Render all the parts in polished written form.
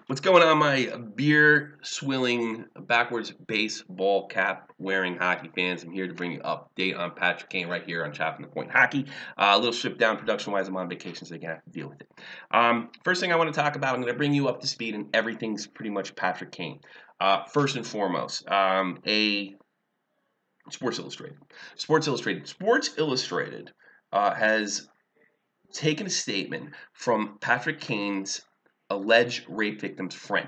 What's going on, my beer swilling, backwards baseball cap wearing hockey fans? I'm here to bring you an update on Patrick Kane right here on Shot from the Point Hockey. A little stripped down production wise. I'm on vacation, so you're gonna have to deal with it. First thing I want to talk about, I'm going to bring you up to speed, and everything's pretty much Patrick Kane. First and foremost, Sports Illustrated. Sports Illustrated has taken a statement from Patrick Kane's alleged rape victim's friend.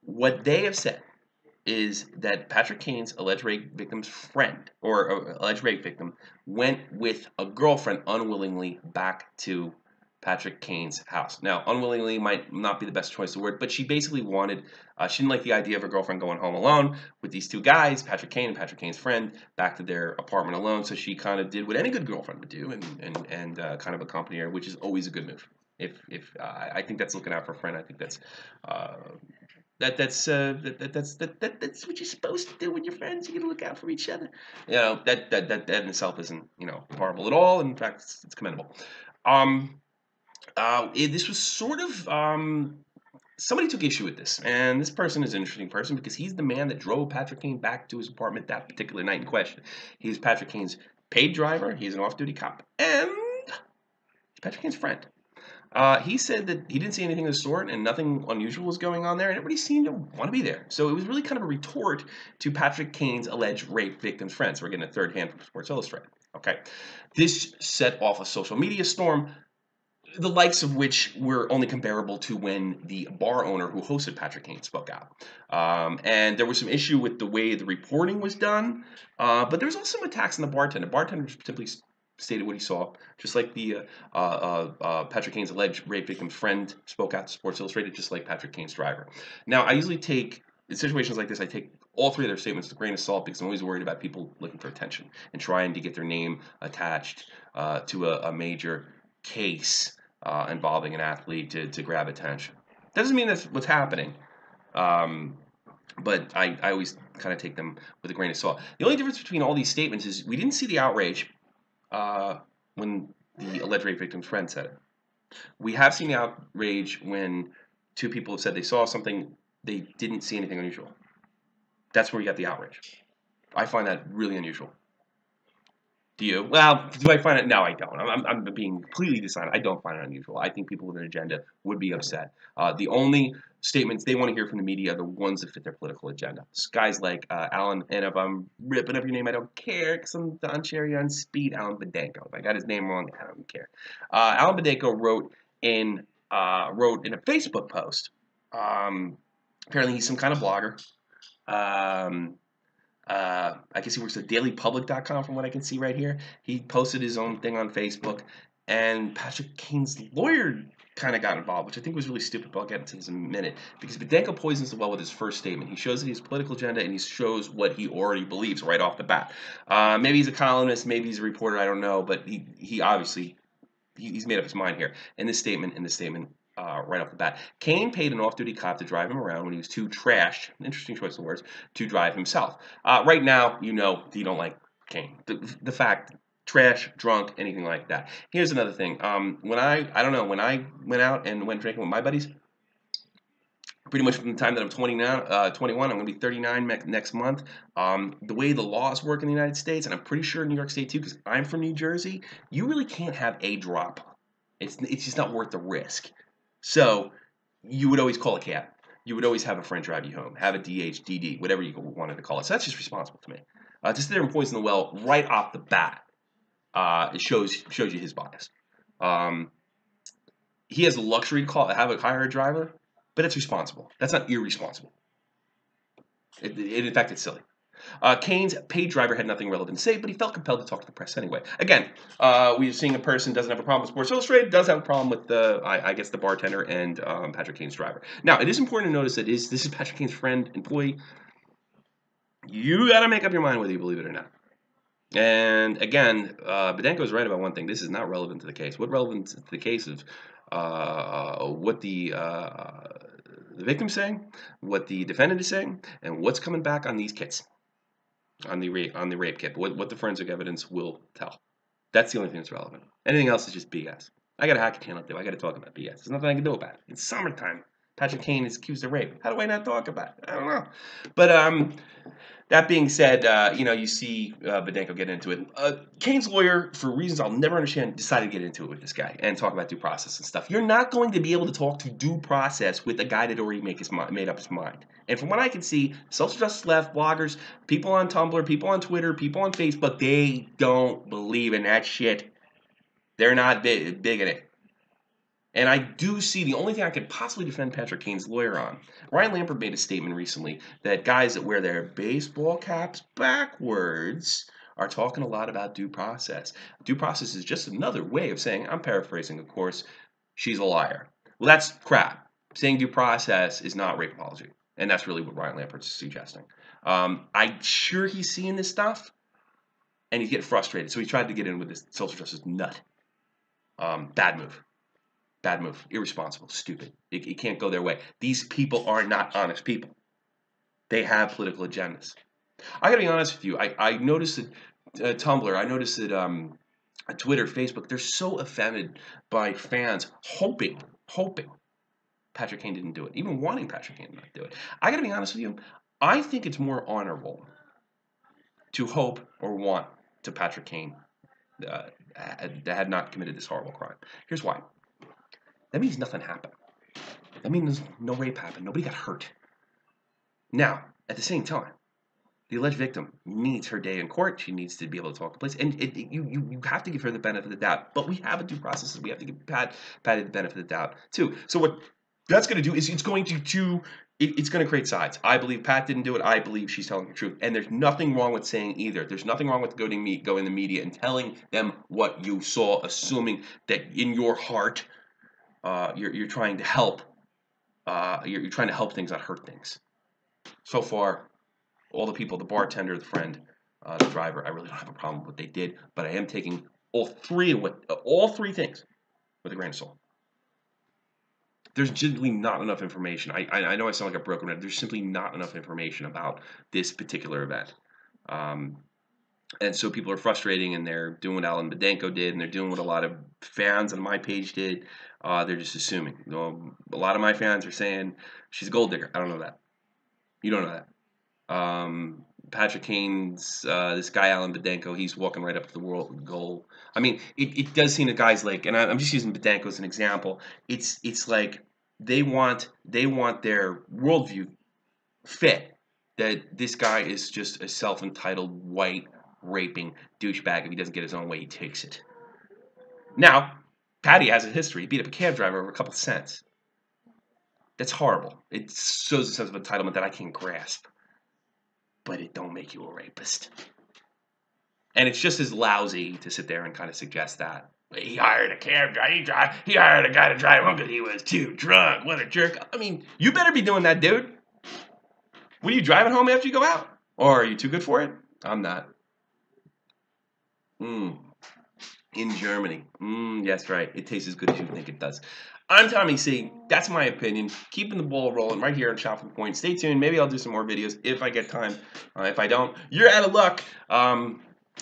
What they have said is that Patrick Kane's alleged rape victim's friend, or alleged rape victim, went with a girlfriend unwillingly back to Patrick Kane's house. Now, unwillingly might not be the best choice of word, but she basically wanted, she didn't like the idea of her girlfriend going home alone with these two guys, Patrick Kane and Patrick Kane's friend, back to their apartment alone. So she kind of did what any good girlfriend would do and kind of accompany her, which is always a good move. I think that's looking out for a friend. I think that's that's what you're supposed to do with your friends. You gotta look out for each other. You know that in itself isn't horrible at all. In fact, it's commendable. This was sort of somebody took issue with this, and this person is an interesting person because he's the man that drove Patrick Kane back to his apartment that particular night in question. He's Patrick Kane's paid driver. He's an off-duty cop, and he's Patrick Kane's friend. He said that he didn't see anything of the sort and nothing unusual was going on there, and everybody seemed to want to be there. So it was really kind of a retort to Patrick Kane's alleged rape victim's friends. So we're getting a third hand from Sports Illustrated. Okay, this set off a social media storm, the likes of which were only comparable to when the bar owner who hosted Patrick Kane spoke out. And there was some issue with the way the reporting was done, but there was also some attacks on the bartender. The bartender simply stated what he saw, just like the Patrick Kane's alleged rape victim's friend spoke out to Sports Illustrated, just like Patrick Kane's driver. Now, I usually take, in situations like this, I take all three of their statements with a grain of salt because I'm always worried about people looking for attention and trying to get their name attached to a major case involving an athlete to grab attention. Doesn't mean that's what's happening, but I always kind of take them with a grain of salt. The only difference between all these statements is we didn't see the outrage when the alleged rape victim's friend said it. We have seen the outrage when two people have said they saw something, they didn't see anything unusual. That's where you got the outrage. I find that really unusual. Do you? Well, do I find it? No, I don't. I'm being completely decided. I don't find it unusual. I think people with an agenda would be upset. The only statements they want to hear from the media are the ones that fit their political agenda. Guys like Alan, and if I'm ripping up your name, I don't care because I'm Don Cherry on speed. Alan Bedenko. If I got his name wrong, I don't care. Alan Bedenko wrote in a Facebook post. Apparently, he's some kind of blogger. I guess he works at dailypublic.com from what I can see right here. He posted his own thing on Facebook, and Patrick Kane's lawyer kind of got involved, which I think was really stupid, but I'll get into this in a minute. Because Bedenko poisons the well with his first statement. He shows that he has a political agenda, and he shows what he already believes right off the bat. Maybe he's a columnist, maybe he's a reporter, I don't know, but he obviously, he's made up his mind here. In this statement, right off the bat, Kane paid an off-duty cop to drive him around when he was too trashed, interesting choice of words, to drive himself. Right now, you don't like Kane. The fact, trash, drunk, anything like that. Here's another thing. When I went out and went drinking with my buddies, pretty much from the time that I'm 21, I'm going to be 39 next month. The way the laws work in the United States, and I'm pretty sure in New York State too, because I'm from New Jersey, you really can't have a drop. It's just not worth the risk. So you would always call a cab. You would always have a friend drive you home, have a DH, DD, whatever you wanted to call it. So that's just responsible to me. To sit there and poison the well right off the bat, it shows you his bias. He has the luxury to hire a driver, but it's responsible. That's not irresponsible. In fact, it's silly. Kane's paid driver had nothing relevant to say, but he felt compelled to talk to the press anyway. Again, we're seeing a person doesn't have a problem with Sports Illustrated, does have a problem with I guess the bartender and Patrick Kane's driver. Now, it is important to notice that this is Patrick Kane's friend, employee. You got to make up your mind whether you believe it or not. And again, Bedenko is right about one thing. This is not relevant to the case. What's relevant to the case of what the victim's saying, what the defendant is saying, and what's coming back on these kits. On the rape kit, what the forensic evidence will tell. That's the only thing that's relevant. Anything else is just BS. I got a hockey channel up there. I got to talk about BS. There's nothing I can do about it. It's summertime. Patrick Kane is accused of rape. How do I not talk about it? I don't know. But that being said, you see Bedenko get into it. Kane's lawyer, for reasons I'll never understand, decided to get into it with this guy and talk about due process and stuff. You're not going to be able to talk to due process with a guy that already made up his mind. And from what I can see, social justice left, bloggers, people on Tumblr, people on Twitter, people on Facebook, they don't believe in that shit. They're not big in it. And I do see the only thing I could possibly defend Patrick Kane's lawyer on. Ryan Lampert made a statement recently that guys that wear their baseball caps backwards are talking a lot about due process. Due process is just another way of saying, I'm paraphrasing, of course, she's a liar. Well, that's crap. Saying due process is not rape apology. And that's really what Ryan Lampert's suggesting. I'm sure he's seeing this stuff, and he's getting frustrated. So he tried to get in with this social justice nut. Bad move. Bad move. Irresponsible. Stupid. It can't go their way. These people are not honest people. They have political agendas. I gotta be honest with you. I noticed that Tumblr, I noticed that Twitter, Facebook, they're so offended by fans hoping Patrick Kane didn't do it. Even wanting Patrick Kane to not do it. I gotta be honest with you. I think it's more honorable to hope or want to Patrick Kane had not committed this horrible crime. Here's why. That means nothing happened. That means no rape happened. Nobody got hurt. Now, at the same time, the alleged victim needs her day in court. She needs to be able to talk to police. And you have to give her the benefit of the doubt. But we have a due process. We have to give Patty the benefit of the doubt, too. So what that's going to do is it's going to create sides. I believe Pat didn't do it. I believe she's telling the truth. And there's nothing wrong with saying either. There's nothing wrong with going in the media and telling them what you saw, assuming that in your heart, you're trying to help. You're trying to help things, not hurt things. So far, all the people, the bartender, the friend, the driver, I really don't have a problem with what they did, but I am taking all three things with a grain of salt. There's generally not enough information. I know I sound like a broken record. There's simply not enough information about this particular event. And so people are frustrating, and they're doing what Alan Bedenko did, and they're doing what a lot of fans on my page did. They're just assuming. A lot of my fans are saying she's a gold digger. I don't know that. You don't know that. Patrick Kane's, this guy Alan Bedenko, he's walking right up to the world goal. I mean, it does seem that guys like, and I'm just using Bedenko as an example. It's like they want their worldview fit that this guy is just a self-entitled white raping douchebag. If he doesn't get his own way, he takes it. Now, Patty has a history. He beat up a cab driver over a couple cents. That's horrible. It shows a sense of entitlement that I can't grasp. But it don't make you a rapist. And it's just as lousy to sit there and kind of suggest that. He hired a cab driver. He hired a guy to drive home because he was too drunk. What a jerk. I mean, you better be doing that, dude. What, are you driving home after you go out? Or are you too good for it? I'm not. In Germany. That's right. It tastes as good as you think it does. I'm Tommy C. That's my opinion. Keeping the ball rolling right here on Shot from the Point. Stay tuned. Maybe I'll do some more videos if I get time. If I don't, you're out of luck.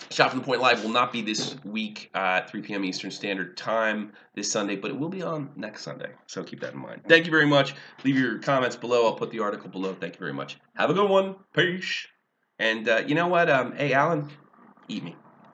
Shot from the Point Live will not be this week at 3 p.m. Eastern Standard Time this Sunday, but it will be on next Sunday. So keep that in mind. Thank you very much. Leave your comments below. I'll put the article below. Thank you very much. Have a good one. Peace. And you know what? Hey, Alan, eat me.